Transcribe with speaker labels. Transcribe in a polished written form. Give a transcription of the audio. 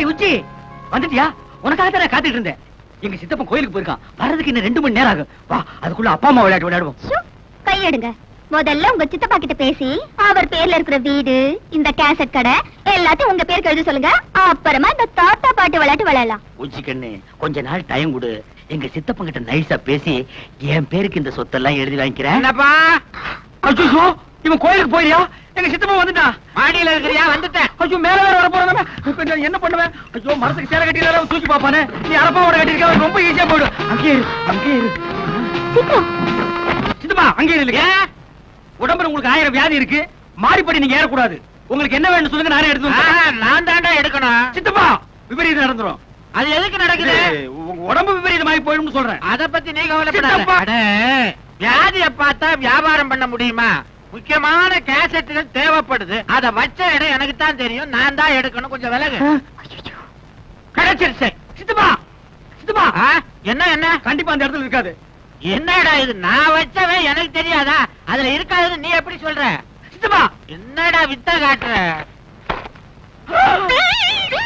Speaker 1: ஏய் உச்சி வந்துட்டியா? உனக்காக தான் காத்துட்டு இருந்தேன். எங்க சித்தப்பன் கோயிலுக்கு போயிருக்கான். வர்றதுக்கு இன்னும் 2 மணி நேரம் ஆகும். வா, அதுக்குள்ள அப்பா அம்மா விளையாடுவோம்.
Speaker 2: கையெடுங்க. முதல்ல உங்க சித்தப்பா கிட்ட பேசி அவர் பேர்ல இருக்கிற வீடு, இந்த கேசட் கடை எல்லாத்தையும் உங்க பேருக்கு எழுதி சொல்லுங்க. அப்புறமா இந்த தாத்தா பாட்டு விளையாட்டு விளையாடலாம்.
Speaker 1: உச்சி கண்ணு, கொஞ்ச நாள் டைம் கொடு. எங்க சித்தப்பன் கிட்ட நைஸா பேசி என் பேருக்கு இந்த சொத்தெல்லாம் எழுதி வாங்கிக்கிறேன்.
Speaker 3: என்னப்பா?
Speaker 1: ஐயோ, இவன் கோயிலுக்கு போயிரியா? எங்க சித்தப்பன் வந்துட்டான்.
Speaker 3: மாடியில இருக்கிறியா? வந்துட்டேன்.
Speaker 1: ஐயோ, மேல வேற வர போறானே. இப்ப நான் என்ன பண்ணுவேன்? ஐயோ, மரத்துக்கு சேர கட்டில தூக்கி பாப்பானே. நீ அரப்பாவோட கட்டிருக்க, ரொம்ப ஈஸியா போடு. அங்கே இரு. சித்தப்பா, அங்கே இல்லைங்க. உடம்புல உங்களுக்கு 1000 வியாதி இருக்கு. மாடிப்படி நீங்க ஏறக்கூடாது. உங்களுக்கு என்ன வேணும் சொல்லுங்க, நானே எடுத்து
Speaker 3: நான் தாண்டா எடுக்கணும்.
Speaker 1: சித்தப்பா, விபரீதம் நடந்துரும்.
Speaker 3: அது எதுக்கு நடக்குது?
Speaker 1: உங்க உடம்பு விபரீதமாயி போயிடும்னு சொல்றேன்.
Speaker 3: அத பத்தி நீ கவலைப்படாத. வியாதிய பார்த்தா வியாபாரம் பண்ண முடியுமா? முக்கியமான கேசட்டுகள் தேவைப்படுது. அத வச்ச இடம் எனக்கு தான் தெரியும். நான் தான் எடுக்கணும். கொஞ்சம் விலகு.
Speaker 1: கிடைச்சிருச்சு. சித்தப்பா,
Speaker 3: என்ன
Speaker 1: கண்டிப்பா அந்த இடத்துல இருக்காது.
Speaker 3: என்னடா இது? நான் வச்சவன் எனக்கு தெரியாதா? அதுல இருக்காதுன்னு நீ எப்படி சொல்ற?
Speaker 1: சித்தப்பா,
Speaker 3: என்னடா வித்த காட்டுற?